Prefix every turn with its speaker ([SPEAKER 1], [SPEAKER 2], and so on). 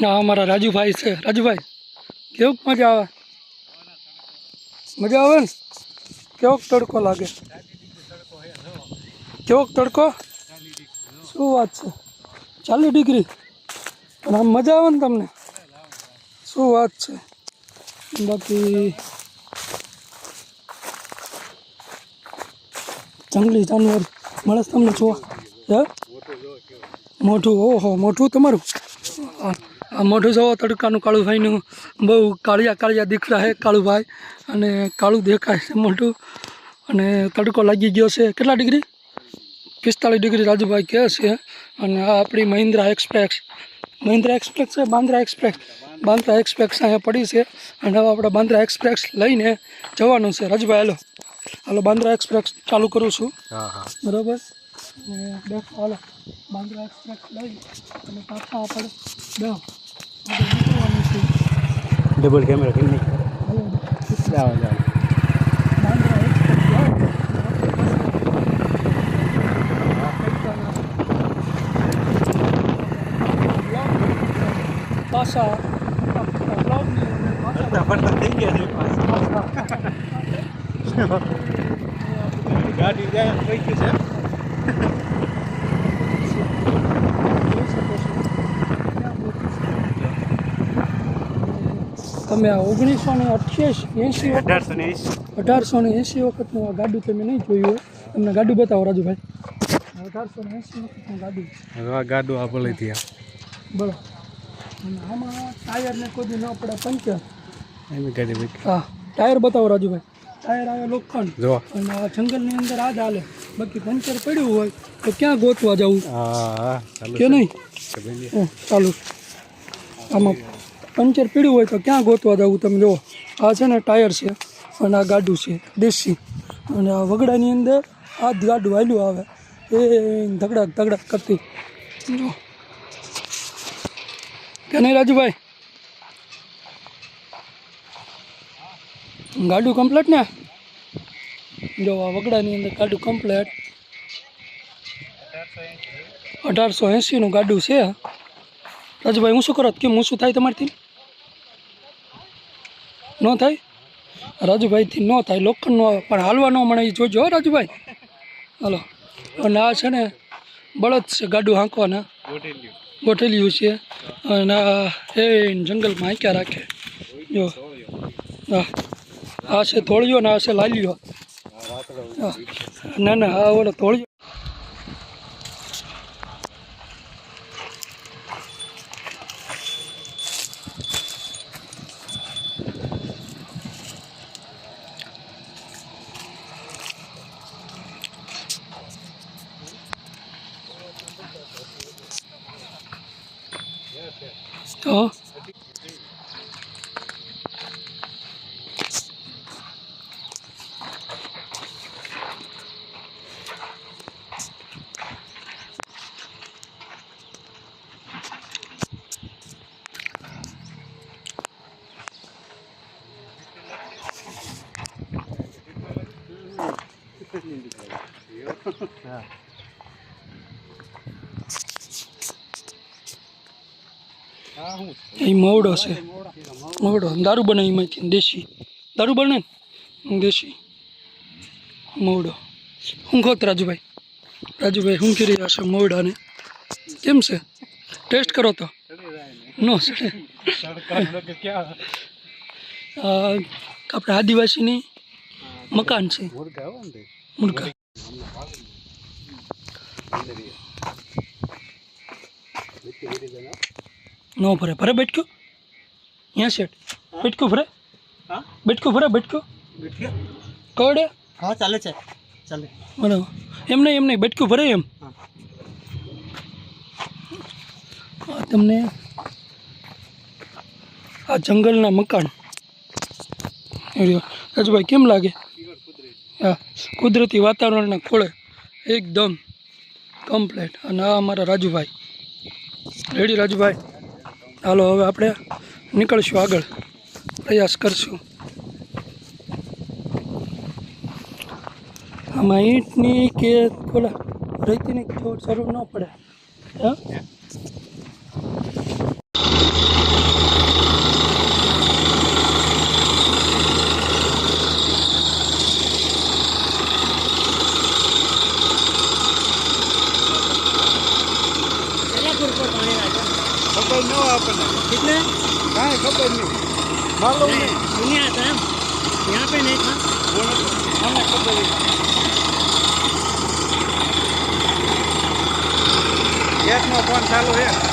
[SPEAKER 1] ના અમારા રાજુભાઈ છે. રાજુભાઈ કેવું મજા આવે? મજા આવે ને? કેવો તડકો લાગે? કેવો તડકો? શું વાત છે? 40 ડિગ્રી. પણ આમ મજા આવે ને તમને? શું વાત છે? બાકી જંગલી જાનવર મળે તમને જોવા? હે મોઢું? ઓહો, મોઢું તમારું આ મોઢું જોવો તડકાનું. કાળુભાઈનું બહુ કાળિયા કાળિયા દીકરા છે કાળુભાઈ, અને કાળું દેખાય છે મોઢું. અને તડકો લાગી ગયો છે. કેટલા ડિગ્રી? 45 ડિગ્રી રાજુભાઈ કહે છે. અને આ આપણી મહિન્દ્રા એક્સપ્રેસ છે, બાંદ્રા એક્સપ્રેસ અહીંયા પડી છે. અને હવે આપણે બાંદ્રા એક્સપ્રેસ લઈને જવાનું છે. રાજુભાઈ હાલો બાંદ્રા એક્સપ્રેસ ચાલુ કરું છું. બરાબર. દેખો હાલો બાંદ્રા એક્સપ્રેસ લઈ અને પાછા આપણે નીકળવાનું છે.
[SPEAKER 2] ડબલ કેમેરા કરી જાઓ
[SPEAKER 1] બાંદ્રા એક્સપ્રેસ પાછા
[SPEAKER 2] થઈ ગયા ગાડી જાય થઈ ગઈ છે.
[SPEAKER 1] તમે આ 1880 વખતનું આ ગાડું તમે નહીં જોયું હોય. તમને ગાડું બતાવો રાજુભાઈ. 1880 વખતનું ગાડું.
[SPEAKER 2] ગાડું આ ભલે થયા
[SPEAKER 1] બરાબર. અને આમાં ટાયરને કોઈ ન પડે પંચર.
[SPEAKER 2] એમ ગાડી
[SPEAKER 1] હા, ટાયર બતાવો રાજુભાઈ. ટાયર આવે લોખંડ.
[SPEAKER 2] જો
[SPEAKER 1] અને આ જંગલની અંદર આ જ હાલે. બાકી પંચર પડ્યું હોય તો ક્યાં ગોતવા જવું કે નહીં? ચાલુ. આમાં પંચર પડ્યું હોય તો ક્યાં ગોતવા જવું? તમે જુઓ, આ છે ને ટાયર છે અને આ ગાડું છે દેશી. અને આ વગડાની અંદર આ જ ગાડું હાલ્યું આવે એ ધગડાક કરતી. જો કે નહીં રાજુભાઈ? ગાડું કમ્પ્લેટ ને? જો આ વગડાની અંદર ગાડું કમ્પ્લેટ. 1880નું ગાડું છે. રાજુભાઈ હું શું કરો? કેમ હું શું થાય તમારથી? ન થાય? રાજુભાઈથી ન થાય, લોખંડ ન આવે. પણ હાલવા ન મળે એ જોજો રાજુભાઈ. હાલો. અને આ છે ને બળદ છે ગાડું હાંકવાના, ગોઠેલિયું છે. અને એ જંગલમાં હાંક્યા રાખે. જો હા, આ છે થોળિયો ને આ છે લાલિયો. ના આ ઓલો થોળિયો. હા, એ મવડો છે. મવડો દારૂ બને એમાંથી. દેશી દારૂ બને ને દેશી મવડો. શું ખોત રાજુભાઈ? શું કરી રહ્યા છે મવડાને? કેમ છે? ટેસ્ટ કરો તો નો સડે. આપણે આદિવાસીની મકાન છે મુરગા. નો ભરે બેઠક્યો અહીંયા શેઠ બેઠક્યું ભરે. બેઠક્યું કવડે.
[SPEAKER 2] હા ચાલે છે
[SPEAKER 1] બરાબર. એમ નહીં બેઠક્યું ભરે એમ. તમને આ જંગલના મકાન રાજુભાઈ કેમ લાગે? હા, કુદરતી વાતાવરણના ખોળે એકદમ કમ્પ્લેટ. અને આ અમારા રાજુભાઈ. રેડી રાજુભાઈ? હાલો હવે આપણે નીકળશું આગળ, પ્રયાસ કરશું. આમાં ઈંટની કે ઓલા રેતીની જરૂર ન પડે. હા
[SPEAKER 2] ખબર ન હોય આપણને
[SPEAKER 3] कितने
[SPEAKER 2] કાંઈ ખબર નહીં માલુમ નહીં
[SPEAKER 3] नहीं आता है यहाँ पे नहीं था
[SPEAKER 2] મને ખબર નહીં ગેસનો ફોન ચાલુ છે